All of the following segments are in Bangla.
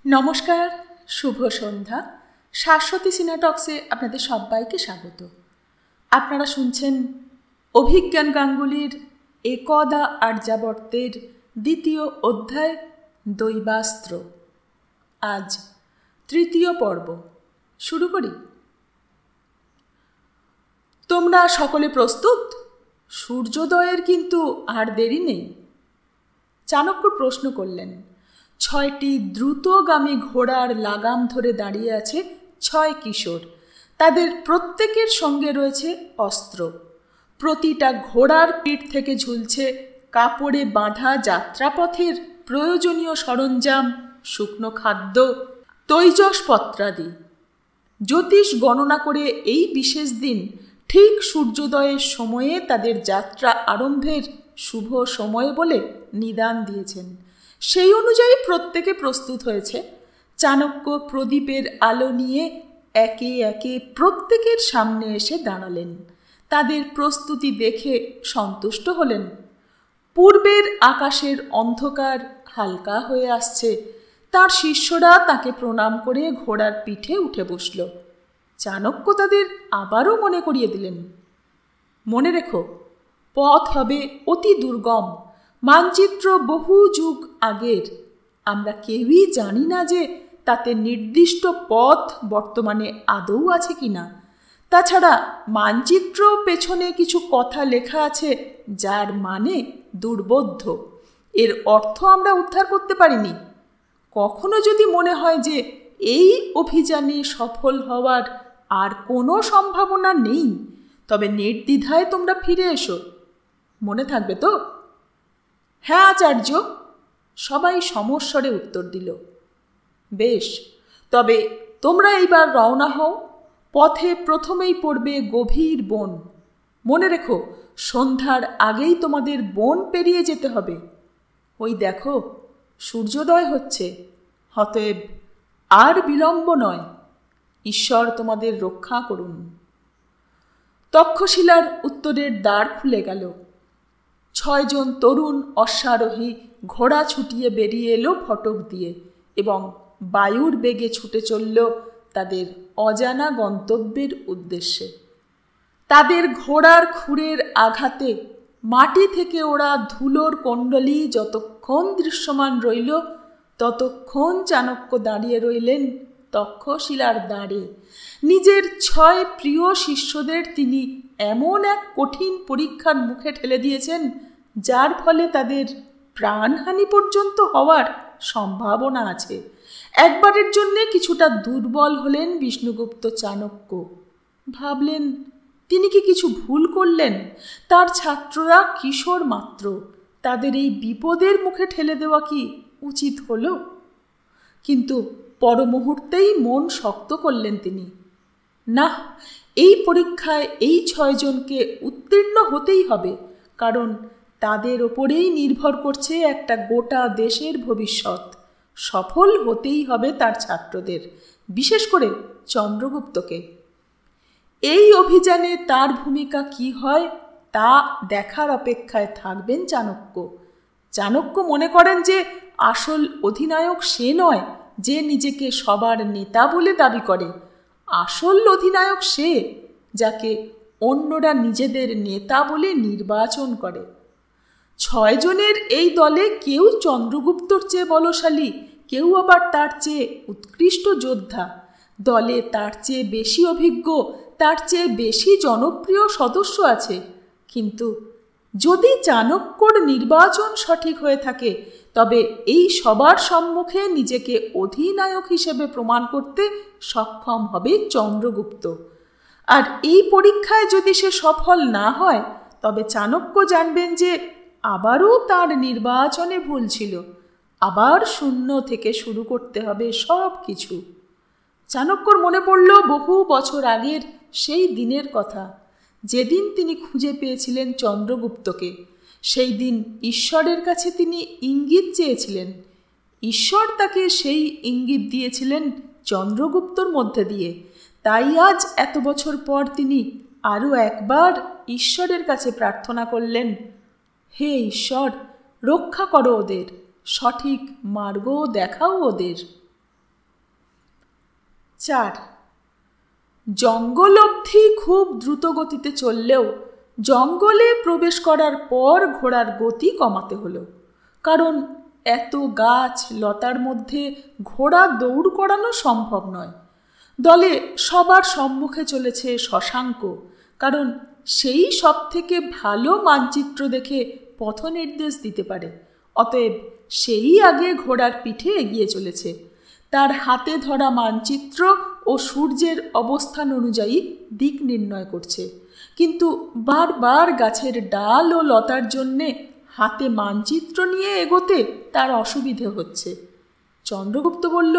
নমস্কার, শুভ সন্ধ্যা। শাশ্বতী সিনেটক্সে আপনাদের সবাইকে স্বাগত। আপনারা শুনছেন অভিজ্ঞান গাঙ্গুলির একদা আর্যাবর্তের দ্বিতীয় অধ্যায় দৈবাস্ত্র। আজ তৃতীয় পর্ব শুরু করি। তোমরা সকলে প্রস্তুত? সূর্যোদয়ের কিন্তু আর দেরি নেই। চাণক্য প্রশ্ন করলেন। 6টি দ্রুতগামী ঘোড়ার লাগাম ধরে দাঁড়িয়ে আছে 6 কিশোর। তাদের প্রত্যেকের সঙ্গে রয়েছে অস্ত্র। প্রতিটা ঘোড়ার পিঠ থেকে ঝুলছে কাপড়ে বাঁধা যাত্রাপথের প্রয়োজনীয় সরঞ্জাম, শুকনো খাদ্য, তৈজসপত্রাদি। জ্যোতিষ গণনা করে এই বিশেষ দিন ঠিক সূর্যোদয়ের সময়ে তাদের যাত্রা আরম্ভের শুভ সময় বলে নিদান দিয়েছেন। সেই অনুযায়ী প্রত্যেকে প্রস্তুত হয়েছে। চাণক্য প্রদীপের আলো নিয়ে একে একে প্রত্যেকের সামনে এসে দাঁড়ালেন। তাদের প্রস্তুতি দেখে সন্তুষ্ট হলেন। পূর্বের আকাশের অন্ধকার হালকা হয়ে আসছে। তার শিষ্যরা তাকে প্রণাম করে ঘোড়ার পিঠে উঠে বসল। চাণক্য তাদের আবারও মনে করিয়ে দিলেন, মনে রেখো, পথ হবে অতি দুর্গম, মানচিত্র বহু যুগ আগের। আমরা কেউই জানি না যে তাতে নির্দিষ্ট পথ বর্তমানে আদৌ আছে কিনা। তাছাড়া মানচিত্র পেছনে কিছু কথা লেখা আছে যার মানে দুর্বোধ্য। এর অর্থ আমরা উদ্ধার করতে পারিনি। কখনো যদি মনে হয় যে এই অভিযানে সফল হওয়ার আর কোনো সম্ভাবনা নেই, তবে নির্দ্বিধায় তোমরা ফিরে এসো। মনে থাকবে তো? হ্যাঁ আচার্য, সবাই সমস্বরে উত্তর দিল। বেশ, তবে তোমরা এইবার রওনা হও। পথে প্রথমেই পড়বে গভীর বন। মনে রেখো, সন্ধ্যার আগেই তোমাদের বন পেরিয়ে যেতে হবে। ওই দেখো, সূর্যোদয় হচ্ছে। অতএব আর বিলম্ব নয়। ঈশ্বর তোমাদের রক্ষা করুন। তক্ষশিলার উত্তরের দ্বার খুলে গেল। 6 জন তরুণ অশ্বারোহী ঘোড়া ছুটিয়ে বেরিয়ে এলো ফটক দিয়ে এবং বায়ুর বেগে ছুটে চলল তাদের অজানা গন্তব্যের উদ্দেশ্যে। তাদের ঘোড়ার খুরের আঘাতে মাটি থেকে ওরা ধুলোর কুণ্ডলী যতক্ষণ দৃশ্যমান রইল, ততক্ষণ চাণক্য দাঁড়িয়ে রইলেন তক্ষশিলার দ্বারে। নিজের 6 প্রিয় শিষ্যদের তিনি এমন এক কঠিন পরীক্ষার মুখে ঠেলে দিয়েছেন যার ফলে তাদের প্রাণহানি পর্যন্ত হওয়ার সম্ভাবনা আছে। একবারের জন্যে কিছুটা দুর্বল হলেন বিষ্ণুগুপ্ত চাণক্য। ভাবলেন, তিনি কি কিছু ভুল করলেন? তার ছাত্ররা কিশোর মাত্র, তাদের এই বিপদের মুখে ঠেলে দেওয়া কি উচিত হলো? কিন্তু পর মুহূর্তেই মন শক্ত করলেন তিনি। না, এই পরীক্ষায় এই 6 জনকে উত্তীর্ণ হতেই হবে, কারণ তাদের ওপরেই নির্ভর করছে একটা গোটা দেশের ভবিষ্যৎ। সফল হতেই হবে তার ছাত্রদের, বিশেষ করে চন্দ্রগুপ্তকে। এই অভিযানে তার ভূমিকা কি হয় তা দেখার অপেক্ষায় থাকবেন চাণক্য। চাণক্য মনে করেন যে আসল অধিনায়ক সে নয় যে নিজেকে সবার নেতা বলে দাবি করে। আসল অধিনায়ক সে যাকে অন্যরা নিজেদের নেতা বলে নির্বাচন করে। 6 জনের এই দলে কেউ চন্দ্রগুপ্তর চেয়ে বলশালী, কেউ আবার তার চেয়ে উৎকৃষ্ট যোদ্ধা। দলে তার চেয়ে বেশি অভিজ্ঞ, তার চেয়ে বেশি জনপ্রিয় সদস্য আছে। কিন্তু যদি চাণক্যর নির্বাচন সঠিক হয়ে থাকে, তবে এই সবার সম্মুখে নিজেকে অধিনায়ক হিসেবে প্রমাণ করতে সক্ষম হবে চন্দ্রগুপ্ত। আর এই পরীক্ষায় যদি সে সফল না হয়, তবে চাণক্য জানবেন যে আবারও তার নির্বাচনে ভুল ছিল। আবার শূন্য থেকে শুরু করতে হবে সব কিছু। চাণক্যর মনে পড়ল বহু বছর আগের সেই দিনের কথা, যেদিন তিনি খুঁজে পেয়েছিলেন চন্দ্রগুপ্তকে। সেই দিন ঈশ্বরের কাছে তিনি ইঙ্গিত চেয়েছিলেন। ঈশ্বর তাকে সেই ইঙ্গিত দিয়েছিলেন চন্দ্রগুপ্তর মধ্যে দিয়ে। তাই আজ এত বছর পর তিনি আরও একবার ঈশ্বরের কাছে প্রার্থনা করলেন, হে ঈশ্বর, রক্ষা করো ওদের, সঠিক মার্গ দেখাও ওদের। 4. জঙ্গল অবধি খুব দ্রুত গতিতে চললেও জঙ্গলে প্রবেশ করার পর ঘোড়ার গতি কমাতে হলো, কারণ এত গাছ লতার মধ্যে ঘোড়া দৌড় করানো সম্ভব নয়। দলে সবার সম্মুখে চলেছে শশাঙ্ক, কারণ সেই সব থেকে ভালো মানচিত্র দেখে পথ নির্দেশ দিতে পারে। অতএব সেই আগে ঘোড়ার পিঠে এগিয়ে চলেছে। তার হাতে ধরা মানচিত্র ও সূর্যের অবস্থান অনুযায়ী দিক নির্ণয় করছে, কিন্তু বারবার গাছের ডাল ও লতার জন্যে হাতে মানচিত্র নিয়ে এগোতে তার অসুবিধে হচ্ছে। চন্দ্রগুপ্ত বলল,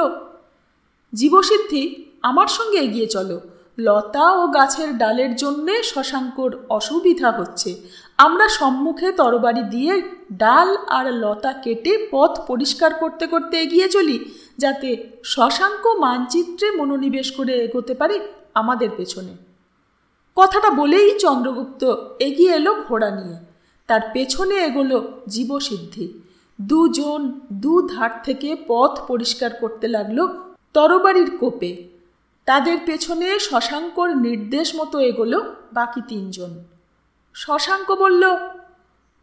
জীবসিদ্ধি, আমার সঙ্গে এগিয়ে চলো। লতা ও গাছের ডালের জন্যে শশাঙ্কর অসুবিধা হচ্ছে। আমরা সম্মুখে তরবারি দিয়ে ডাল আর লতা কেটে পথ পরিষ্কার করতে করতে এগিয়ে চলি, যাতে শশাঙ্ক মানচিত্রে মনোনিবেশ করে এগোতে পারে আমাদের পেছনে। কথাটা বলেই চন্দ্রগুপ্ত এগিয়ে এলো ঘোড়া নিয়ে। তার পেছনে এগোলো জীবসিদ্ধি। দুজন দু ধার থেকে পথ পরিষ্কার করতে লাগলো তরবারির কোপে। তাদের পেছনে শশাঙ্কর নির্দেশ মতো এগোলো বাকি 3 জন। শশাঙ্ক বলল,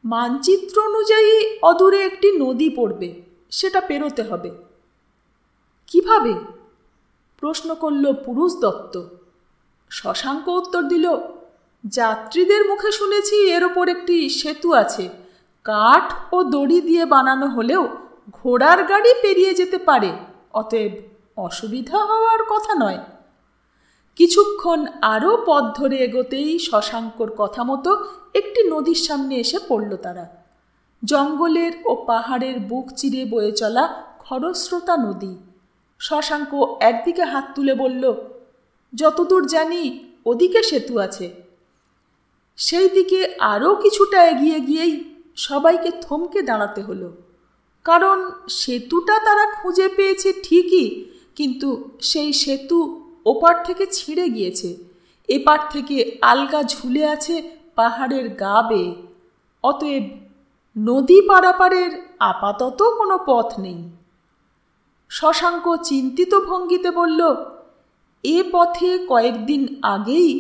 মানচিত্র অনুযায়ী অদূরে একটি নদী পড়বে, সেটা পেরোতে হবে। কিভাবে? প্রশ্ন করল পুরুষদত্ত। শশাঙ্ক উত্তর দিল, যাত্রীদের মুখে শুনেছি এর ওপর একটি সেতু আছে। কাঠ ও দড়ি দিয়ে বানানো হলেও ঘোড়ার গাড়ি পেরিয়ে যেতে পারে, অতএব অসুবিধা হওয়ার কথা নয়। কিছুক্ষণ আরও পথ ধরে এগোতেই শশাঙ্কর কথা মতো একটি নদীর সামনে এসে পড়ল তারা। জঙ্গলের ও পাহাড়ের বুক চিরে বয়ে চলা খরস্রোতা নদী। শশাঙ্ক একদিকে হাত তুলে বলল, যতদূর জানি ওদিকে সেতু আছে। সেই দিকে আরও কিছুটা এগিয়ে গিয়েই সবাইকে থমকে দাঁড়াতে হলো, কারণ সেতুটা তারা খুঁজে পেয়েছে ঠিকই, কিন্তু সেই সেতু ওপার থেকে ছিঁড়ে গিয়েছে। এপার থেকে আলগা ঝুলে আছে পাহাড়ের গা বেয়ে। অতএব নদী পারাপারের আপাতত কোনো পথ নেই। শশাঙ্ক চিন্তিত ভঙ্গিতে বলল, এ পথে কয়েকদিন আগেই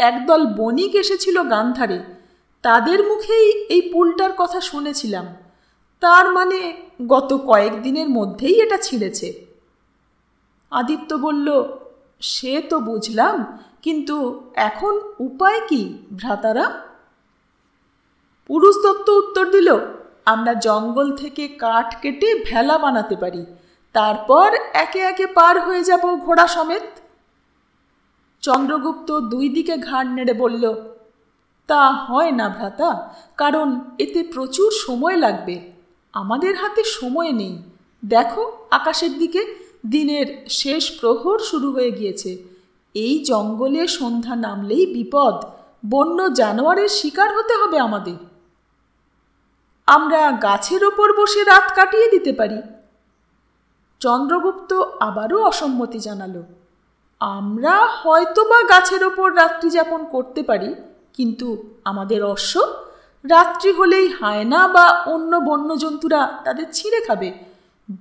একদল বণিক এসেছিল গান্ধারে। তাদের মুখেই এই পুলটার কথা শুনেছিলাম। তার মানে গত কয়েকদিনের মধ্যেই এটা ছিঁড়েছে। আদিত্য বলল, সে তো বুঝলাম, কিন্তু এখন উপায় কি ভ্রাতারা? পুরুষদত্ত উত্তর দিল, আমরা জঙ্গল থেকে কাঠ কেটে ভেলা বানাতে পারি, তারপর একে একে পার হয়ে যাব ঘোড়া সমেত। চন্দ্রগুপ্ত 2 দিকে ঘাড় নেড়ে বলল, তা হয় না ভ্রাতা, কারণ এতে প্রচুর সময় লাগবে। আমাদের হাতে সময় নেই। দেখো আকাশের দিকে, দিনের শেষ প্রহর শুরু হয়ে গিয়েছে। এই জঙ্গলে সন্ধ্যা নামলেই বিপদ। বন্য জানোয়ারের শিকার হতে হবে আমাদের। আমরা গাছের ওপর বসে রাত কাটিয়ে দিতে পারি। চন্দ্রগুপ্ত আবারও অসম্মতি জানালো। আমরা হয়তোবা গাছের ওপর রাত্রি যাপন করতে পারি, কিন্তু আমাদের অশ্ব রাত্রি হলেই হায়না বা অন্য বন্যজন্তুরা তাদের ছিঁড়ে খাবে।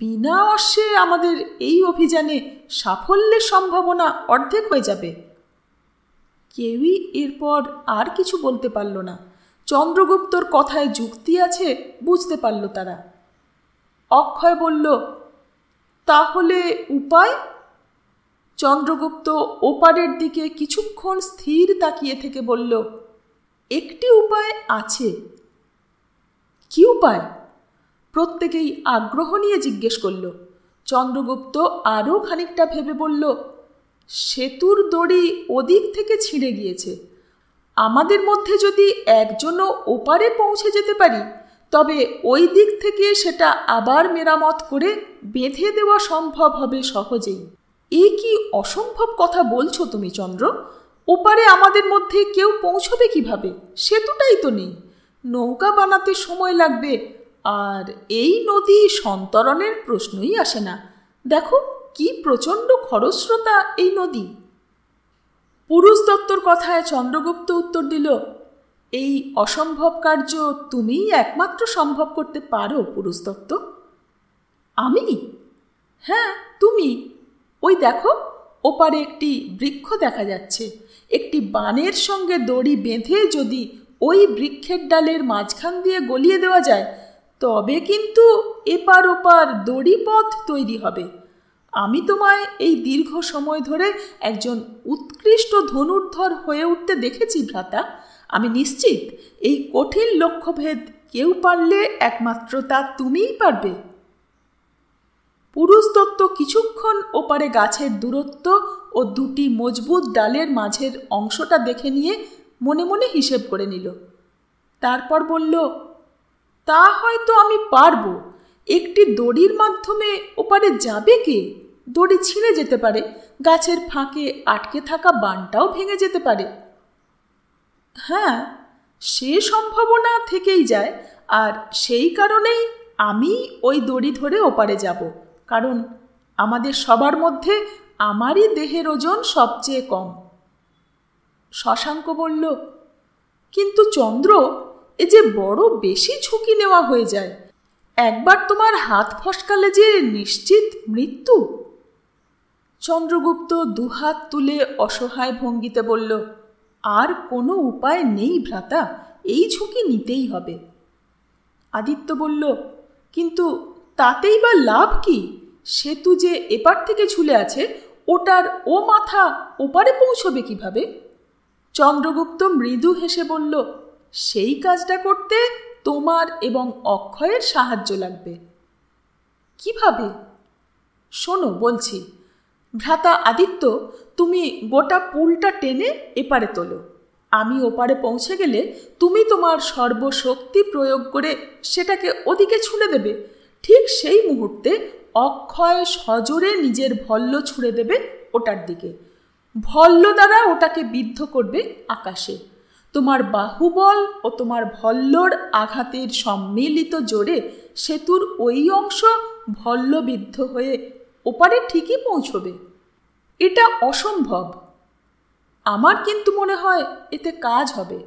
বিনা অশ্বে আমাদের এই অভিযানে সাফল্যের সম্ভাবনা অর্ধেক হয়ে যাবে। কেউই এরপর আর কিছু বলতে পারল না। চন্দ্রগুপ্তর কথায় যুক্তি আছে বুঝতে পারল তারা। অক্ষয় বলল, তাহলে উপায়? চন্দ্রগুপ্ত ওপারের দিকে কিছুক্ষণ স্থির তাকিয়ে থেকে বলল, একটি উপায় আছে। কি উপায়? প্রত্যেকেই আগ্রহ নিয়ে জিজ্ঞেস করল। চন্দ্রগুপ্ত আরও খানিকটা ভেবে বলল, সেতুর দড়ি ওদিক থেকে ছিঁড়ে গিয়েছে। আমাদের মধ্যে যদি একজনও ওপারে পৌঁছে যেতে পারি, তবে ওই দিক থেকে সেটা আবার মেরামত করে বেঁধে দেওয়া সম্ভব হবে সহজেই। এ কি অসম্ভব কথা বলছো তুমি চন্দ্র? ওপারে আমাদের মধ্যে কেউ পৌঁছবে কিভাবে? সেতুটাই তো নেই। নৌকা বানাতে সময় লাগবে, আর এই নদী সন্তরণের প্রশ্নই আসে না। দেখো কি প্রচণ্ড খরস্রোতা এই নদী। পুরুষদত্তর কথায় চন্দ্রগুপ্ত উত্তর দিল, এই অসম্ভব কার্য তুমিই একমাত্র সম্ভব করতে পারো পুরুষদত্ত। আমি? হ্যাঁ, তুমি। ওই দেখো, ওপারে একটি বৃক্ষ দেখা যাচ্ছে। একটি বানের সঙ্গে দড়ি বেঁধে যদি ওই বৃক্ষের ডালের মাঝখান দিয়ে গলিয়ে দেওয়া যায় তবে কিন্তু এপার ওপার দড়ি পথ তৈরি হবে। আমি তোমায় এই দীর্ঘ সময় ধরে একজন উৎকৃষ্ট ধনুর্ধর হয়ে উঠতে দেখেছি ভ্রাতা। আমি নিশ্চিত এই কঠিন লক্ষ্যভেদ কেউ পারলে একমাত্র তা তুমিই পারবে। পুরুষদত্ত কিছুক্ষণ ওপারে গাছের দূরত্ব ও দুটি মজবুত ডালের মাঝের অংশটা দেখে নিয়ে মনে মনে হিসেব করে নিল। তারপর বলল, তা হয়তো আমি পারবো। একটি দড়ির মাধ্যমে ওপারে যাবে কে? দড়ি ছিঁড়ে যেতে পারে, গাছের ফাঁকে আটকে থাকা বানটাও ভেঙে যেতে পারে। হ্যাঁ, সে সম্ভাবনা থেকেই যায়, আর সেই কারণেই আমি ওই দড়ি ধরে ওপারে যাব, কারণ আমাদের সবার মধ্যে আমারই দেহের ওজন সবচেয়ে কম। শশাঙ্ক বলল, কিন্তু চন্দ্র, এ যে বড় বেশি ঝুঁকি নেওয়া হয়ে যায়। একবার তোমার হাত ফসকালে যে নিশ্চিত মৃত্যু। চন্দ্রগুপ্ত দুহাত তুলে অসহায় ভঙ্গিতে বলল, আর কোনো উপায় নেই ভ্রাতা, এই ঝুঁকি নিতেই হবে। আদিত্য বলল, কিন্তু তাতেই বা লাভ কি? সেতু যে এপার থেকে ঝুলে আছে, ওটার ও মাথা ওপারে পৌঁছবে কিভাবে? চন্দ্রগুপ্ত মৃদু হেসে বলল, সেই কাজটা করতে তোমার এবং অক্ষয়ের সাহায্য লাগবে। কিভাবে? শোনো বলছি। ভ্রাতা আদিত্য, তুমি গোটা পুলটা টেনে এপারে তোলো। আমি ওপারে পৌঁছে গেলে তুমি তোমার সর্বশক্তি প্রয়োগ করে সেটাকে ওদিকে ছুঁড়ে দেবে। ঠিক সেই মুহূর্তে অক্ষয় সজোরে নিজের ভল্ল ছুঁড়ে দেবে ওটার দিকে। ভল্ল দ্বারা ওটাকে বিদ্ধ করবে আকাশে। তোমার বাহুবল ও তোমার ভল্লর আঘাতের সম্মিলিত জোরে সেতুর ওই অংশ ভল্লবিদ্ধ হয়ে ওপারে ঠিকই পৌঁছবে। এটা অসম্ভব। আমার কিন্তু মনে হয় এতে কাজ হবে।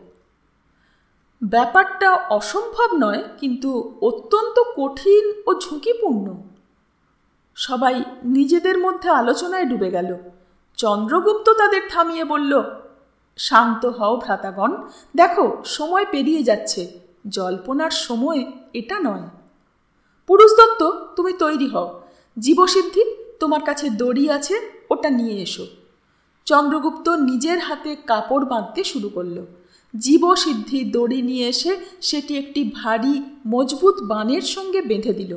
ব্যাপারটা অসম্ভব নয়, কিন্তু অত্যন্ত কঠিন ও ঝুঁকিপূর্ণ। সবাই নিজেদের মধ্যে আলোচনায় ডুবে গেল। চন্দ্রগুপ্ত তাদের থামিয়ে বলল, শান্ত হও ভ্রাতাগণ, দেখো সময় পেরিয়ে যাচ্ছে, জল্পনার সময় এটা নয়। পুরুষদত্ত, তুমি তৈরি হও। জীবসিদ্ধি, তোমার কাছে দড়ি আছে, ওটা নিয়ে এসো। চন্দ্রগুপ্ত নিজের হাতে কাপড় বাঁধতে শুরু করল। জীবসিদ্ধি দড়ি নিয়ে এসে সেটি একটি ভারী মজবুত বানের সঙ্গে বেঁধে দিল।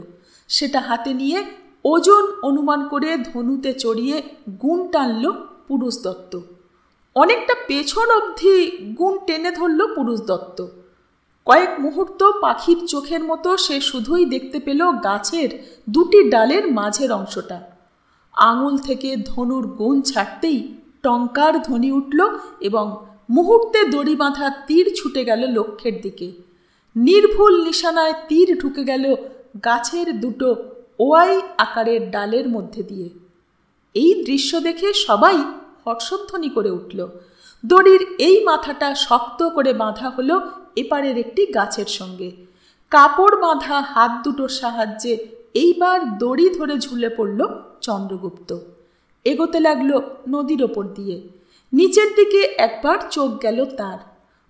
সেটা হাতে নিয়ে ওজন অনুমান করে ধনুতে চড়িয়ে গুণ টানল পুরুষদত্ত। অনেকটা পেছন অবধি গুণ টেনে ধরল পুরুষদত্ত। কয়েক মুহূর্ত পাখির চোখের মতো সে শুধুই দেখতে পেল গাছের দুটি ডালের মাঝের অংশটা। আঙুল থেকে ধনুর গুণ ছাড়তেই টঙ্কার ধ্বনি উঠল এবং মুহূর্তে দড়ি বাঁধা তীর ছুটে গেল লক্ষ্যের দিকে। নির্ভুল নিশানায় তীর ঢুকে গেল গাছের দুটো ওয়াই আকারের ডালের মধ্যে দিয়ে। এই দৃশ্য দেখে সবাই হর্ষধ্বনি করে উঠল। দড়ির এই মাথাটা শক্ত করে বাঁধা হলো এপারের একটি গাছের সঙ্গে। কাপড় বাঁধা হাত দুটোর সাহায্যে এইবার দড়ি ধরে ঝুলে পড়ল চন্দ্রগুপ্ত। এগোতে লাগলো নদীর ওপর দিয়ে। নিচের দিকে একবার চোখ গেল তার।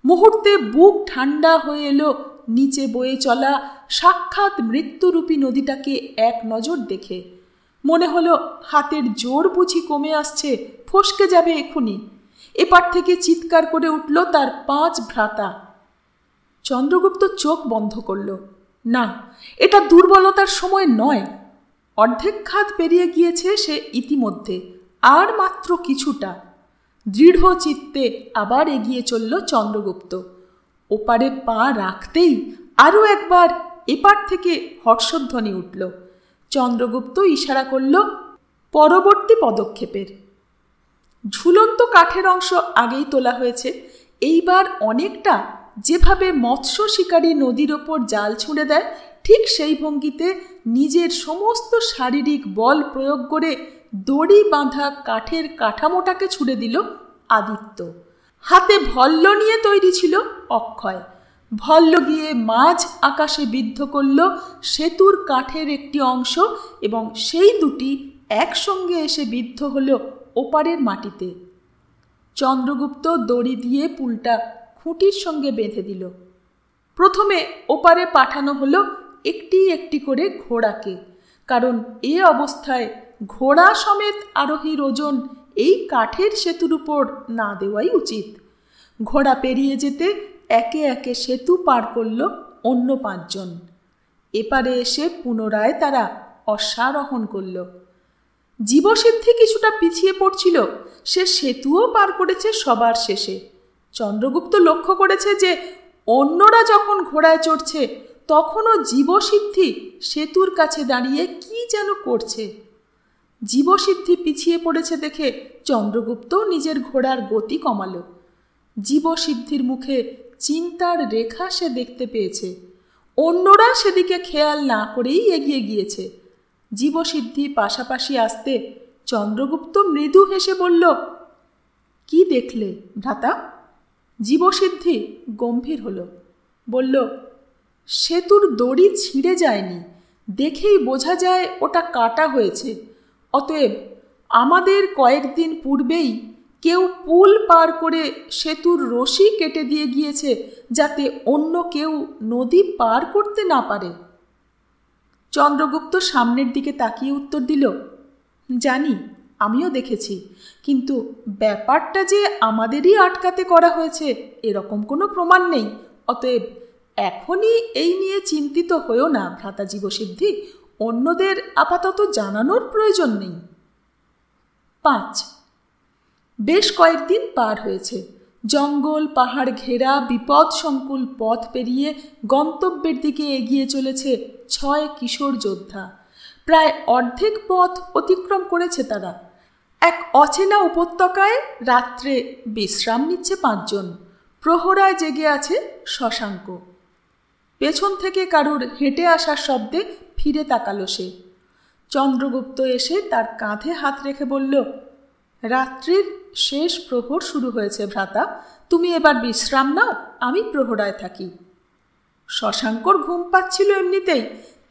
মুহূর্তে বুক ঠান্ডা হয়ে এলো নিচে বয়ে চলা সাক্ষাৎ মৃত্যুরূপী নদীটাকে এক নজর দেখে। মনে হলো হাতের জোর বুঝি কমে আসছে, ফসকে যাবে এখুনি। এপার থেকে চিৎকার করে উঠল তার 5 ভ্রাতা। চন্দ্রগুপ্ত চোখ বন্ধ করল। না, এটা দুর্বলতার সময় নয়। অর্ধেক খাত পেরিয়ে গিয়েছে সে ইতিমধ্যে, আর মাত্র কিছুটা। দৃঢ় চিত্তে আবার এগিয়ে চলল চন্দ্রগুপ্ত। ওপারে পা রাখতেই আরও একবার এপার থেকে হর্ষধ্বনি উঠল। চন্দ্রগুপ্ত ইশারা করল পরবর্তী পদক্ষেপের। ঝুলন্ত কাঠের অংশ আগেই তোলা হয়েছে। এইবার অনেকটা যেভাবে মৎস্য শিকারী নদীর ওপর জাল ছুঁড়ে দেয়, ঠিক সেই ভঙ্গিতে নিজের সমস্ত শারীরিক বল প্রয়োগ করে দড়ি বাঁধা কাঠের কাঠামোটাকে ছুঁড়ে দিল আদিত্য। হাতে ভল্ল নিয়ে তৈরি ছিল অক্ষয়। ভল্ল গিয়ে মাঝ আকাশে বিদ্ধ করল সেতুর কাঠের একটি অংশ এবং সেই দুটি একসঙ্গে এসে বিদ্ধ হল ওপারের মাটিতে। চন্দ্রগুপ্ত দড়ি দিয়ে পুলটা খুঁটির সঙ্গে বেঁধে দিল। প্রথমে ওপারে পাঠানো হলো একটি একটি করে ঘোড়াকে, কারণ এ অবস্থায় ঘোড়া সমেত আরোহীর ওজন এই কাঠের সেতুর উপর না দেওয়াই উচিত। ঘোড়া পেরিয়ে যেতে একে একে সেতু পার করল অন্য 5 জন। এপারে এসে পুনরায় তারা অশ্বারোহণ করল। জীবসিদ্ধি কিছুটা পিছিয়ে পড়ছিল, সে সেতুও পার করেছে সবার শেষে। চন্দ্রগুপ্ত লক্ষ্য করেছে যে অন্যরা যখন ঘোড়ায় চড়ছে তখনও জীবসিদ্ধি সেতুর কাছে দাঁড়িয়ে কি যেন করছে। জীবসিদ্ধি পিছিয়ে পড়েছে দেখে চন্দ্রগুপ্ত নিজের ঘোড়ার গতি কমালো। জীবসিদ্ধির মুখে চিন্তার রেখা সে দেখতে পেয়েছে। অন্যরা সেদিকে খেয়াল না করেই এগিয়ে গিয়েছে। জীবসিদ্ধি পাশাপাশি আসতে চন্দ্রগুপ্ত মৃদু হেসে বলল, কি দেখলে ভ্রাতা? জীবসিদ্ধি গম্ভীর হলো, বলল, সেতুর দড়ি ছিঁড়ে যায়নি, দেখেই বোঝা যায় ওটা কাটা হয়েছে। অতএব আমাদের কয়েকদিন পূর্বেই কেউ পুল পার করে সেতুর রশি কেটে দিয়ে গিয়েছে, যাতে অন্য কেউ নদী পার করতে না পারে। চন্দ্রগুপ্ত সামনের দিকে তাকিয়ে উত্তর দিল, জানি, আমিও দেখেছি, কিন্তু ব্যাপারটা যে আমাদেরই আটকাতে করা হয়েছে এরকম কোনো প্রমাণ নেই। অতএব এখনই এই নিয়ে চিন্তিত হয়েও না ভ্রাতা জীবসিদ্ধি, অন্যদের আপাতত জানানোর প্রয়োজন নেই। 5 বেশ কয়েকদিন পার হয়েছে। জঙ্গল পাহাড় ঘেরা বিপদ সংকুল পথ পেরিয়ে গন্তব্যের দিকে এগিয়ে চলেছে 6 কিশোর যোদ্ধা। প্রায় অর্ধেক পথ অতিক্রম করেছে তারা। এক অচেনা উপত্যকায় রাত্রে বিশ্রাম নিচ্ছে 5 জন। প্রহরায় জেগে আছে শশাঙ্ক। পেছন থেকে কারুর হেঁটে আসার শব্দে ফিরে তাকালো সে। চন্দ্রগুপ্ত এসে তার কাঁধে হাত রেখে বলল, রাত্রির শেষ প্রহর শুরু হয়েছে ভ্রাতা, তুমি এবার বিশ্রাম নাও, আমি প্রহরায় থাকি। শশাঙ্কর ঘুম পাচ্ছিল এমনিতেই,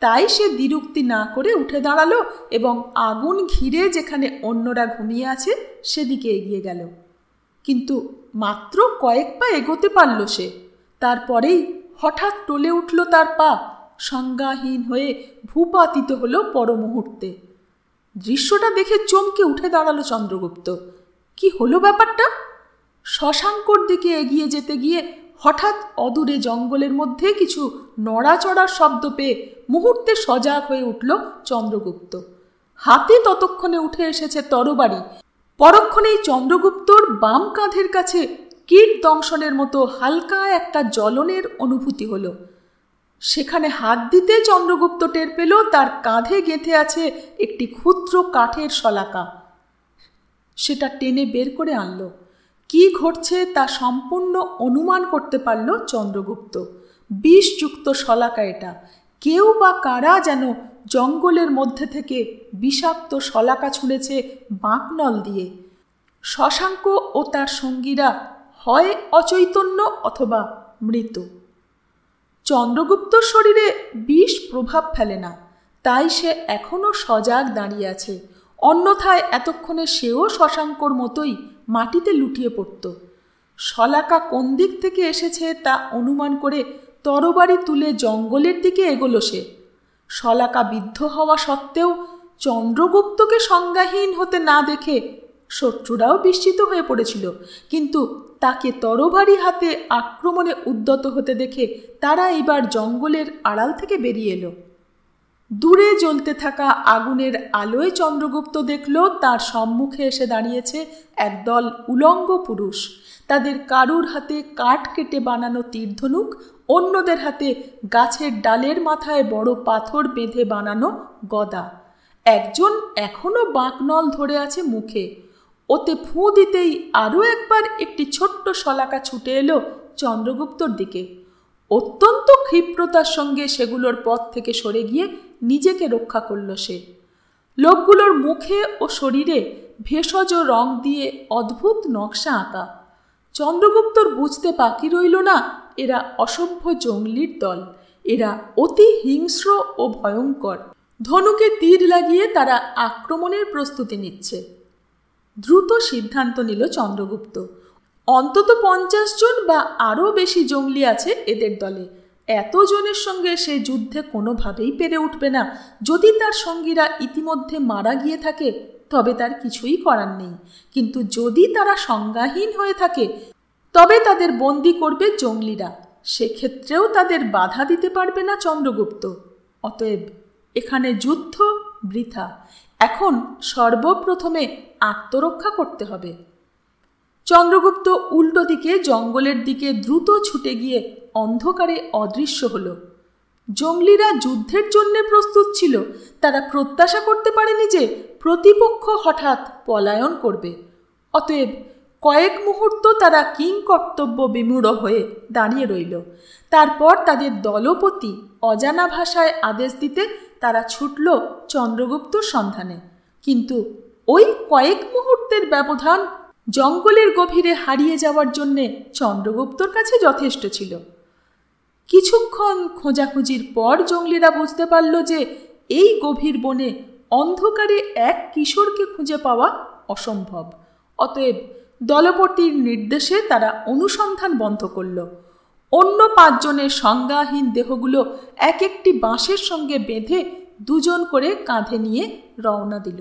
তাই সে দ্বিরুক্তি না করে উঠে দাঁড়ালো এবং আগুন ঘিরে যেখানে অন্যরা ঘুমিয়ে আছে সেদিকে এগিয়ে গেল। কিন্তু মাত্র কয়েক পা এগোতে পারল সে। তারপরেই হঠাৎ টলে উঠল তার পা, সংজ্ঞাহীন হয়ে ভূপাতিত হলো পর মুহূর্তে। দৃশ্যটা দেখে চমকে উঠে দাঁড়ালো চন্দ্রগুপ্ত। কি হলো ব্যাপারটা? শশাঙ্কর দিকে এগিয়ে যেতে গিয়ে হঠাৎ অদূরে জঙ্গলের মধ্যে কিছু নড়াচড়ার শব্দ পেয়ে মুহূর্তে সজাগ হয়ে উঠল চন্দ্রগুপ্ত। হাতে ততক্ষণে উঠে এসেছে তরবারি। পরক্ষণেই চন্দ্রগুপ্তর বাম কাঁধের কাছে কীট দংশনের মতো হালকা একটা জ্বলনের অনুভূতি হলো। সেখানে হাত দিতে চন্দ্রগুপ্ত টের পেল তার কাঁধে গেঁথে আছে একটি ক্ষুদ্র কাঠের শলাকা। সেটা টেনে বের করে আনল। কি ঘটছে তা সম্পূর্ণ অনুমান করতে পারল চন্দ্রগুপ্ত। বিষযুক্ত শলাকা এটা। কেউ বা কারা যেন জঙ্গলের মধ্যে থেকে বিষাক্ত শলাকা ছুঁড়েছে বাঁকনল দিয়ে। শশাঙ্ক ও তার সঙ্গীরা হয় অচৈতন্য অথবা মৃত। চন্দ্রগুপ্তর শরীরে বিষ প্রভাব ফেলে না, তাই সে এখনও সজাগ দাঁড়িয়ে আছে। অন্যথায় এতক্ষণে সেও শশাঙ্কর মতোই মাটিতে লুটিয়ে পড়ত। শলাকা কোন দিক থেকে এসেছে তা অনুমান করে তরবারি তুলে জঙ্গলের দিকে এগোলো সে। শলাকা বিদ্ধ হওয়া সত্ত্বেও চন্দ্রগুপ্তকে সংজ্ঞাহীন হতে না দেখে শত্রুরাও বিস্মিত হয়ে পড়েছিল, কিন্তু তাকে তরবারি হাতে আক্রমণে উদ্যত হতে দেখে তারা এবার জঙ্গলের আড়াল থেকে বেরিয়ে এলো। দূরে জ্বলতে থাকা আগুনের আলোয় চন্দ্রগুপ্ত দেখল তার সম্মুখে এসে দাঁড়িয়েছে একদল উলঙ্গ পুরুষ। তাদের কারুর হাতে কাঠ কেটে বানানো তীরধনুক, অন্যদের হাতে গাছের ডালের মাথায় বড় পাথর বেঁধে বানানো গদা। একজন এখনো বাঁকনল ধরে আছে মুখে। ওতে ফুঁ দিতেই আরও একবার একটি ছোট্ট শলাকা ছুটে এলো চন্দ্রগুপ্তর দিকে। অত্যন্ত ক্ষিপ্রতার সঙ্গে সেগুলোর পথ থেকে সরে গিয়ে নিজেকে রক্ষা করল সে। লোকগুলোর মুখে ও শরীরে ভেষজ রং দিয়ে অদ্ভুত নকশা আঁকা। চন্দ্রগুপ্তর বুঝতে বাকি রইল না এরা অসভ্য জঙ্গলির দল। এরা অতি হিংস্র ও ভয়ঙ্কর। ধনুকে তীর লাগিয়ে তারা আক্রমণের প্রস্তুতি নিচ্ছে। দ্রুত সিদ্ধান্ত নিল চন্দ্রগুপ্ত। অন্তত 50 জন বা আরও বেশি জঙ্গলি আছে এদের দলে। এতজনের সঙ্গে সে যুদ্ধে কোনোভাবেই পেরে উঠবে না। যদি তার সঙ্গীরা ইতিমধ্যে মারা গিয়ে থাকে তবে তার কিছুই করার নেই, কিন্তু যদি তারা সংজ্ঞাহীন হয়ে থাকে তবে তাদের বন্দি করবে জঙ্গলিরা। সেক্ষেত্রেও তাদের বাধা দিতে পারবে না চন্দ্রগুপ্ত। অতএব এখানে যুদ্ধ বৃথা। এখন সর্বপ্রথমে আত্মরক্ষা করতে হবে। চন্দ্রগুপ্ত উল্টো দিকে জঙ্গলের দিকে দ্রুত ছুটে গিয়ে অন্ধকারে অদৃশ্য হল। জঙ্গলিরা যুদ্ধের জন্য প্রস্তুত ছিল। তারা প্রত্যাশা করতে পারেনি যে প্রতিপক্ষ হঠাৎ পলায়ন করবে। অতএব কয়েক মুহূর্ত তারা কিংকর্তব্য বিমূঢ় হয়ে দাঁড়িয়ে রইল। তারপর তাদের দলপতি অজানা ভাষায় আদেশ দিতে তারা ছুটল চন্দ্রগুপ্তর সন্ধানে। কিন্তু ওই কয়েক মুহূর্তের ব্যবধান জঙ্গলের গভীরে হারিয়ে যাওয়ার জন্যে চন্দ্রগুপ্তর কাছে যথেষ্ট ছিল। কিছুক্ষণ খোঁজাখুঁজির পর জঙ্গলিরা বুঝতে পারল যে এই গভীর বনে অন্ধকারে এক কিশোরকে খুঁজে পাওয়া অসম্ভব। অতএব দলপতির নির্দেশে তারা অনুসন্ধান বন্ধ করল। অন্য 5 জনের সংজ্ঞাহীন দেহগুলো এক একটি বাঁশের সঙ্গে বেঁধে 2 জন করে কাঁধে নিয়ে রওনা দিল।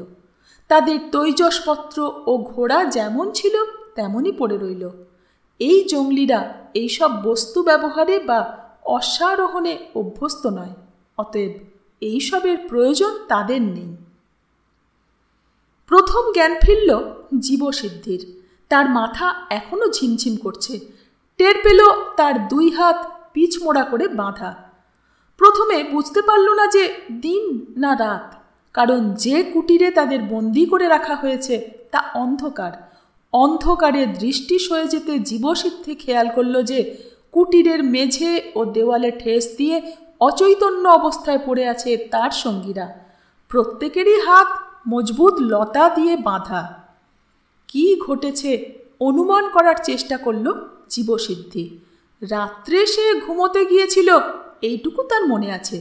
তাদের তৈজসপত্র ও ঘোড়া যেমন ছিল তেমনই পড়ে রইল। এই জঙ্গলিরা এইসব বস্তু ব্যবহারে বা অশ্বারোহণে অভ্যস্ত নয়। অতএব এইসবের প্রয়োজন তাদের নেই। প্রথম জ্ঞান ফিরল জীবসিদ্ধির। তার মাথা এখনো ঝিমঝিম করছে। টের পেল তার 2 হাত পিছমোড়া করে বাঁধা। প্রথমে বুঝতে পারল না যে দিন না রাত, কারণ যে কুটিরে তাদের বন্দি করে রাখা হয়েছে তা অন্ধকার। অন্ধকারে দৃষ্টি সয়ে যেতে জীবসিদ্ধি খেয়াল করল যে কুটিরের মেঝে ও দেওয়ালে ঠেস দিয়ে অচৈতন্য অবস্থায় পড়ে আছে তার সঙ্গীরা। প্রত্যেকেরই হাত মজবুত লতা দিয়ে বাঁধা। কি ঘটেছে অনুমান করার চেষ্টা করল জীবসিদ্ধি। রাত্রে সে ঘুমোতে গিয়েছিল এইটুকু তার মনে আছে।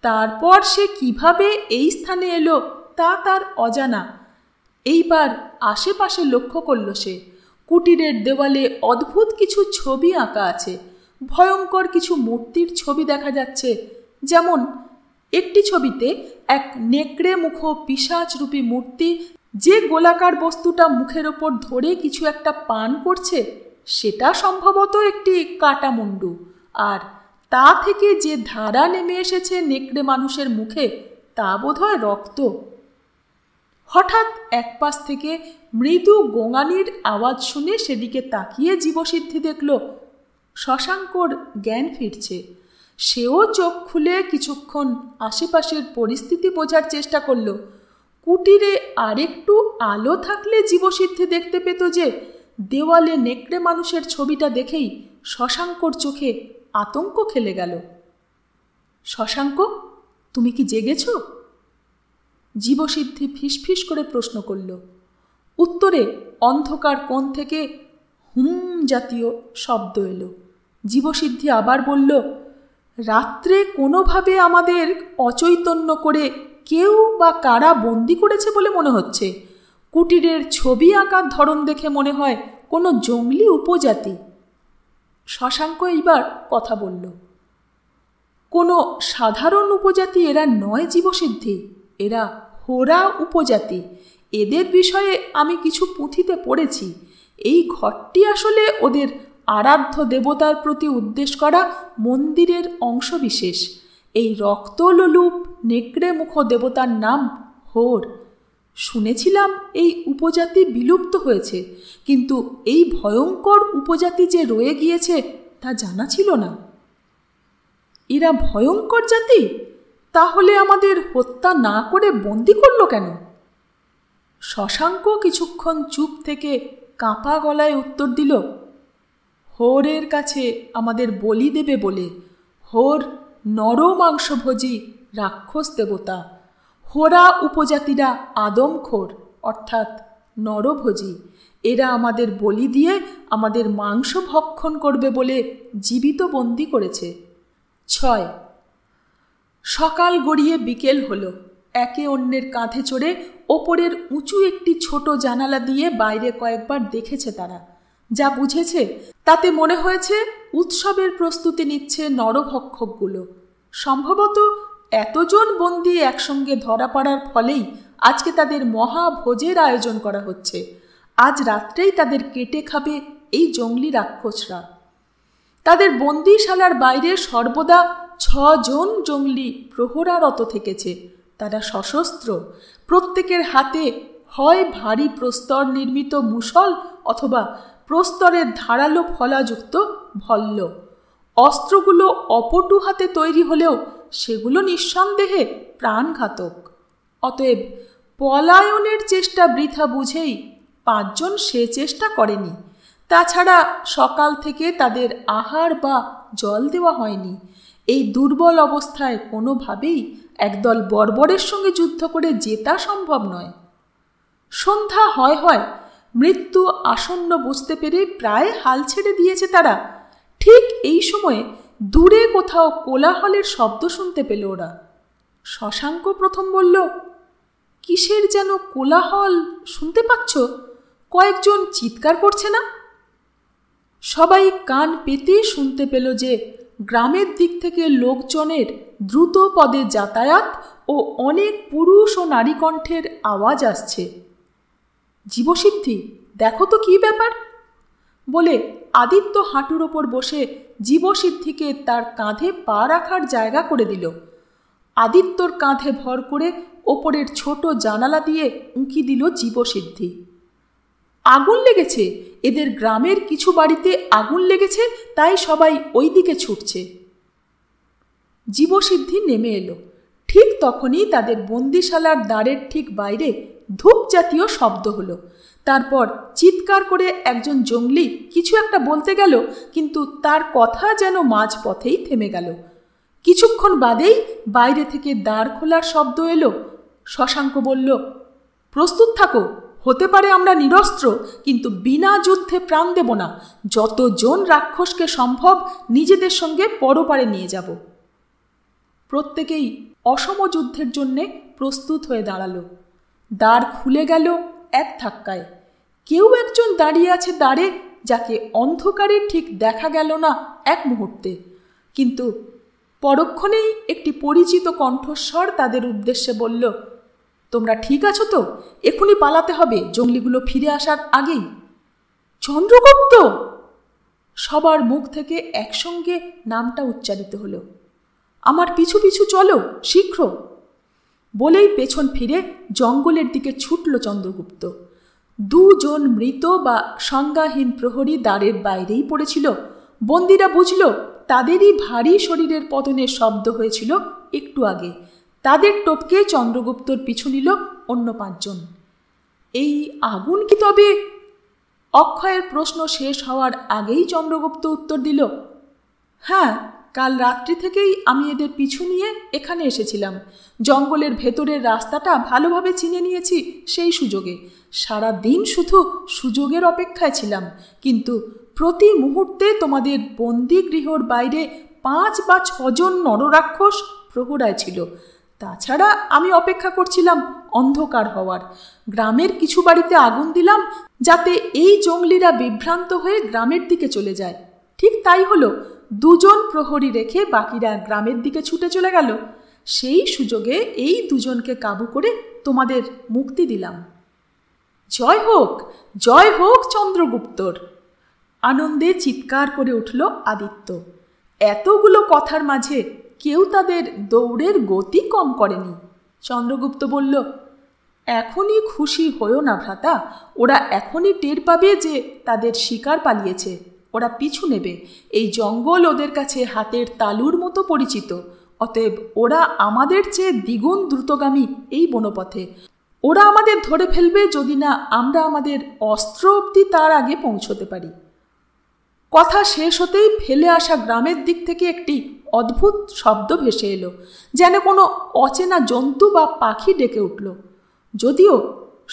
তারপর সে কিভাবে এই স্থানে এলো তা তার অজানা। এইবার আশেপাশে লক্ষ্য করল সে কুটিরের দেওয়ালে অদ্ভুত কিছু ছবি আঁকা আছে। ভয়ঙ্কর কিছু মূর্তির ছবি দেখা যাচ্ছে। যেমন একটি ছবিতে এক নেকড়ে মুখ পিশাচরূপী মূর্তি, যে গোলাকার বস্তুটা মুখের ওপর ধরে কিছু একটা পান করছে সেটা সম্ভবত একটি কাটা মুন্ডু, আর তা থেকে যে ধারা নেমে এসেছে নেকড়ে মানুষের মুখে তা বোধহয় রক্ত। হঠাৎ এক পাশ থেকে মৃদু গোঙানির আওয়াজ শুনে সেদিকে তাকিয়ে জীবসিদ্ধি দেখল শশাঙ্কর জ্ঞান ফিরছে। সেও চোখ খুলে কিছুক্ষণ আশেপাশের পরিস্থিতি বোঝার চেষ্টা করল। কুটিরে আরেকটু আলো থাকলে জীবসিদ্ধি দেখতে পেত যে দেওয়ালে নেকড়ে মানুষের ছবিটা দেখেই শশাঙ্কর চোখে আতঙ্ক খেলে গেল। শশাঙ্ক, তুমি কি জেগেছ? জীবসিদ্ধি ফিসফিস করে প্রশ্ন করল। উত্তরে অন্ধকার কোণ থেকে হুম জাতীয় শব্দ এলো। জীবসিদ্ধি আবার বলল, রাত্রে কোনোভাবে আমাদের অচৈতন্য করে কেউ বা কারা বন্দি করেছে বলে মনে হচ্ছে। কুটিরের ছবি আঁকার ধরন দেখে মনে হয় কোনো জঙ্গলি উপজাতি। শশাঙ্ক এইবার কথা বলল, কোনো সাধারণ উপজাতি এরা নয় জীবসিদ্ধি, এরা হোরা উপজাতি। এদের বিষয়ে আমি কিছু পুঁথিতে পড়েছি। এই ঘরটি আসলে ওদের আরাধ্য দেবতার প্রতি উদ্দেশ্য করা মন্দিরের অংশবিশেষ। এই রক্তলোলুপ নেকড়ে মুখ দেবতার নাম হোর। শুনেছিলাম এই উপজাতি বিলুপ্ত হয়েছে, কিন্তু এই ভয়ঙ্কর উপজাতি যে রয়ে গিয়েছে তা জানা ছিল না। এরা ভয়ঙ্কর জাতি? তাহলে আমাদের হত্যা না করে বন্দি করল কেন? শশাঙ্ক কিছুক্ষণ চুপ থেকে কাঁপা গলায় উত্তর দিল, হোরের কাছে আমাদের বলি দেবে বলে। হোর নরমাংসভোজী রাক্ষস দেবতা। হোরা উপজাতিরা আদমখোর অর্থাৎ নরভোজী। এরা আমাদের বলি দিয়ে আমাদের মাংস ভক্ষণ করবে বলে জীবিত বন্দি করেছে। 6 সকাল গড়িয়ে বিকেল হলো। একে অন্যের কাঁধে চড়ে ওপরের উঁচু একটি ছোট জানালা দিয়ে বাইরে কয়েকবার দেখেছে তারা। যা বুঝেছে তাতে মনে হয়েছে উৎসবের প্রস্তুতি নিচ্ছে নরভক্ষকগুলো। সম্ভবত এতজন বন্দী একসঙ্গে ধরা পড়ার ফলেই আজকে তাদের মহাভোজের আয়োজন করা হচ্ছে। আজ রাত্রেই তাদের কেটে খাবে এই জঙ্গলি রাক্ষসরা। তাদের বন্দিশালার বাইরে সর্বদা 6 জন জঙ্গলি প্রহরারত থেকেছে। তারা সশস্ত্র, প্রত্যেকের হাতে হয় ভারী প্রস্তর নির্মিত মুশল অথবা প্রস্তরের ধারালো ফলাযুক্ত ভল্ল। অস্ত্রগুলো অপটু হাতে তৈরি হলেও সেগুলো নিঃসন্দেহে প্রাণঘাতক। অতএব পলায়নের চেষ্টা বৃথা বুঝেই 5 জন সে চেষ্টা করেনি। তাছাড়া সকাল থেকে তাদের আহার বা জল দেওয়া হয়নি। এই দুর্বল অবস্থায় কোনোভাবেই একদল বর্বরের সঙ্গে যুদ্ধ করে জেতা সম্ভব নয়। সন্ধ্যা হয় মৃত্যু আসন্ন বুঝতে পেরে প্রায় হাল ছেড়ে দিয়েছে তারা। ঠিক এই সময়ে দূরে কোথাও কোলাহলের শব্দ শুনতে পেল ওরা। শশাঙ্ক প্রথম বলল, কিসের যেন কোলাহল শুনতে পাচ্ছ? কয়েকজন চিৎকার করছে না? সবাই কান পেতে শুনতে পেল যে গ্রামের দিক থেকে লোকজনের দ্রুত পদে যাতায়াত ও অনেক পুরুষ ও নারী কণ্ঠের আওয়াজ আসছে। জীবসিদ্ধি, দেখো তো কি ব্যাপার বলে আদিত্য হাঁটুর ওপর বসে জীবসিদ্ধিকে তার কাঁধে পা রাখার জায়গা করে দিল। আদিত্যর কাঁধে ভর করে ওপরের ছোট জানালা দিয়ে উঁকি দিল জীবসিদ্ধি। আগুন লেগেছে, এদের গ্রামের কিছু বাড়িতে আগুন লেগেছে, তাই সবাই ওই দিকে ছুটছে। জীবসিদ্ধি নেমে এলো। ঠিক তখনই তাদের বন্দিশালার দ্বারের ঠিক বাইরে ধূপ জাতীয় শব্দ হলো। তারপর চিৎকার করে একজন জঙ্গলি কিছু একটা বলতে গেল, কিন্তু তার কথা যেন মাঝ পথেই থেমে গেল। কিছুক্ষণ বাদেই বাইরে থেকে দ্বার খোলার শব্দ এলো। শশাঙ্ক বলল, প্রস্তুত থাকো, হতে পারে আমরা নিরস্ত্র, কিন্তু বিনা যুদ্ধে প্রাণ দেব না। যতজন রাক্ষসকে সম্ভব নিজেদের সঙ্গে পরপারে নিয়ে যাব। প্রত্যেকেই অসম যুদ্ধের জন্যে প্রস্তুত হয়ে দাঁড়ালো। দ্বার খুলে গেল এক ধাক্কায়। কেউ একজন দাঁড়িয়ে আছে দ্বারে, যাকে অন্ধকারে ঠিক দেখা গেল না এক মুহূর্তে, কিন্তু পরক্ষণেই একটি পরিচিত কণ্ঠস্বর তাদের উদ্দেশ্যে বলল, তোমরা ঠিক আছো তো? এখনই পালাতে হবে, জঙ্গলিগুলো ফিরে আসার আগেই। চন্দ্রগুপ্ত! সবার মুখ থেকে একসঙ্গে নামটা উচ্চারিত হলো। আমার পিছু পিছু চলো, শীঘ্র বলেই পেছন ফিরে জঙ্গলের দিকে ছুটল চন্দ্রগুপ্ত। 2 জন মৃত বা সংজ্ঞাহীন প্রহরী দ্বারের বাইরেই পড়েছিল। বন্দীরা বুঝল তাদেরই ভারী শরীরের পতনের শব্দ হয়েছিল একটু আগে। তাদের টপকে চন্দ্রগুপ্তর পিছু নিল অন্য 5 জন। এই আগুন কি তবে? অক্ষয়ের প্রশ্ন শেষ হওয়ার আগেই চন্দ্রগুপ্ত উত্তর দিল, হ্যাঁ, কাল রাত্রি থেকেই আমি এদের পিছু নিয়ে এখানে এসেছিলাম। জঙ্গলের ভেতরের রাস্তাটা ভালোভাবে চিনে নিয়েছি সেই সুযোগে। সারা দিন শুধু সুযোগের অপেক্ষায় ছিলাম, কিন্তু প্রতি মুহূর্তে তোমাদের বন্দিগৃহর বাইরে 5 বা 6 জন নররাক্ষস প্রহরায় ছিল। তাছাড়া আমি অপেক্ষা করছিলাম অন্ধকার হওয়ার। গ্রামের কিছু বাড়িতে আগুন দিলাম, যাতে এই জঙ্গলিরা বিভ্রান্ত হয়ে গ্রামের দিকে চলে যায়। ঠিক তাই হলো। 2 জন প্রহরী রেখে বাকিরা গ্রামের দিকে ছুটে চলে গেল। সেই সুযোগে এই 2 জনকে কাবু করে তোমাদের মুক্তি দিলাম। জয় হোক, জয় হোক চন্দ্রগুপ্তর! আনন্দে চিৎকার করে উঠল আদিত্য। এতগুলো কথার মাঝে কেউ তাদের দৌড়ের গতি কম করেনি। চন্দ্রগুপ্ত বলল, এখনই খুশি হয়েও না ভ্রাতা, ওরা এখনই টের পাবে যে তাদের শিকার পালিয়েছে। ওরা পিছু নেবে। এই জঙ্গল ওদের কাছে হাতের তালুর মতো পরিচিত। অতএব ওরা আমাদের চেয়ে দ্বিগুণ দ্রুতগামী এই বনপথে। ওরা আমাদের ধরে ফেলবে যদি না আমরা আমাদের অস্ত্র অবধি তার আগে পৌঁছতে পারি। কথা শেষ হতেই ফেলে আসা গ্রামের দিক থেকে একটি অদ্ভুত শব্দ ভেসে এলো, যেন কোনো অচেনা জন্তু বা পাখি ডেকে উঠল। যদিও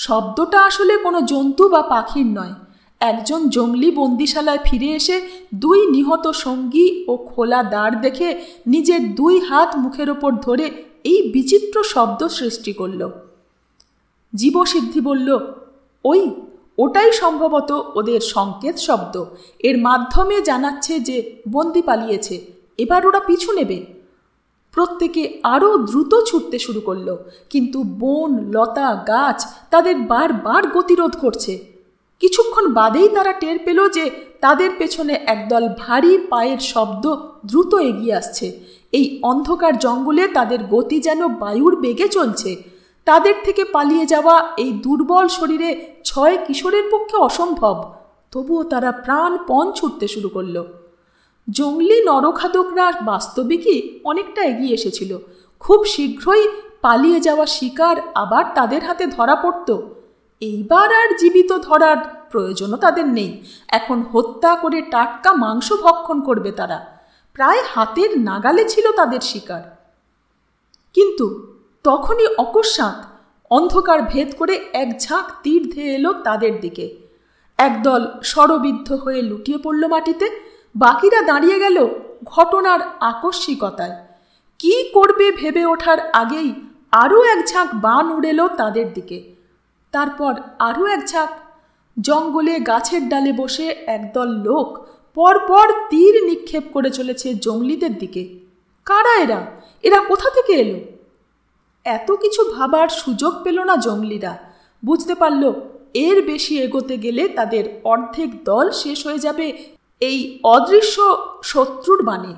শব্দটা আসলে কোনো জন্তু বা পাখির নয়। একজন জঙ্গলি বন্দিশালায় ফিরে এসে 2 নিহত সঙ্গী ও খোলা দ্বার দেখে নিজের 2 হাত মুখের ওপর ধরে এই বিচিত্র শব্দ সৃষ্টি করল। জীবসিদ্ধি বলল, ওটাই সম্ভবত ওদের সংকেত শব্দ। এর মাধ্যমে জানাচ্ছে যে বন্দি পালিয়েছে, এবার ওরা পিছু নেবে। প্রত্যেকে আরও দ্রুত ছুটতে শুরু করলো, কিন্তু বন, লতা, গাছ তাদের বারবার গতিরোধ করছে। কিছুক্ষণ বাদেই তারা টের পেল যে তাদের পেছনে একদল ভারী পায়ের শব্দ দ্রুত এগিয়ে আসছে। এই অন্ধকার জঙ্গলে তাদের গতি যেন বায়ুর বেগে চলছে। তাদের থেকে পালিয়ে যাওয়া এই দুর্বল শরীরে 6 কিশোরের পক্ষে অসম্ভব। তবুও তারা প্রাণপণ ছুটতে শুরু করলো। জঙ্গলি নরখাদকরা বাস্তবিকই অনেকটা এগিয়ে এসেছিল। খুব শীঘ্রই পালিয়ে যাওয়া শিকার আবার তাদের হাতে ধরা পড়ত। এইবার আর জীবিত ধরার প্রয়োজনও তাদের নেই। এখন হত্যা করে টাটকা মাংস ভক্ষণ করবে তারা। প্রায় হাতের নাগালে ছিল তাদের শিকার। কিন্তু তখনই অকস্মাৎ অন্ধকার ভেদ করে এক ঝাঁক তীর ধেয়ে এলো তাদের দিকে। একদল শরবিদ্ধ হয়ে লুটিয়ে পড়ল মাটিতে। বাকিরা দাঁড়িয়ে গেল ঘটনার আকস্মিকতায়। কি করবে ভেবে ওঠার আগেই আরও এক ঝাঁক বান উড়ে এলো তাদের দিকে। তারপর আরও এক ঝাঁক। জঙ্গলে গাছের ডালে বসে একদল লোক পরপর তীর নিক্ষেপ করে চলেছে জঙ্গলিদের দিকে। কারা এরা? এরা কোথা থেকে এলো? এত কিছু ভাবার সুযোগ পেল না জঙ্গলিরা। বুঝতে পারল এর বেশি এগোতে গেলে তাদের অর্ধেক দল শেষ হয়ে যাবে এই অদৃশ্য শত্রুর বাণে।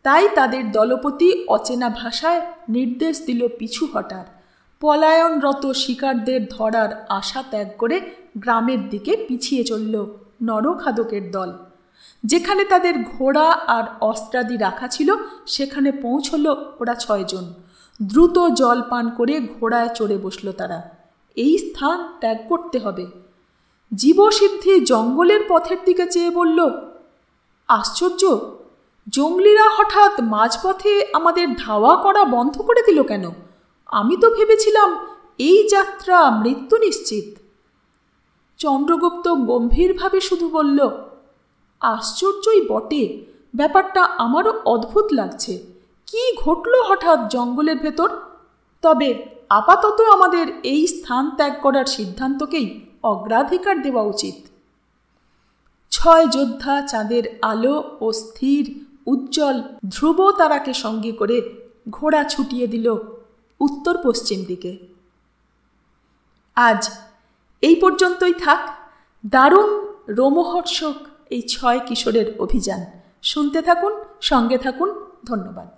তাই তাদের দলপতি অচেনা ভাষায় নির্দেশ দিল পিছু হটার। পলায়নরত শিকারদের ধরার আশা ত্যাগ করে গ্রামের দিকে পিছিয়ে চলল নরখাদকের দল। যেখানে তাদের ঘোড়া আর অস্ত্রাদি রাখা ছিল সেখানে পৌঁছল ওরা 6 জন। দ্রুত জল পান করে ঘোড়ায় চড়ে বসল তারা। এই স্থান ত্যাগ করতে হবে। জীবসিদ্ধি জঙ্গলের পথের দিকে চেয়ে বলল, আশ্চর্য, জঙ্গলিরা হঠাৎ মাঝপথে আমাদের ধাওয়া করা বন্ধ করে দিল কেন? আমি তো ভেবেছিলাম এই যাত্রা মৃত্যু নিশ্চিত। চন্দ্রগুপ্ত গম্ভীরভাবে শুধু বলল, আশ্চর্যই বটে, ব্যাপারটা আমারও অদ্ভুত লাগছে। কি ঘটল হঠাৎ জঙ্গলের ভেতর? তবে আপাতত আমাদের এই স্থান ত্যাগ করার সিদ্ধান্তকেই অগ্রাধিকার দেওয়া উচিত। 6 যোদ্ধা চাঁদের আলো ও স্থির উজ্জ্বল ধ্রুব তারাকে সঙ্গে করে ঘোড়া ছুটিয়ে দিল উত্তর পশ্চিম দিকে। আজ এই পর্যন্তই থাক। দারুণ রোমহর্ষক এই 6 কিশোরের অভিযান। শুনতে থাকুন, সঙ্গে থাকুন। ধন্যবাদ।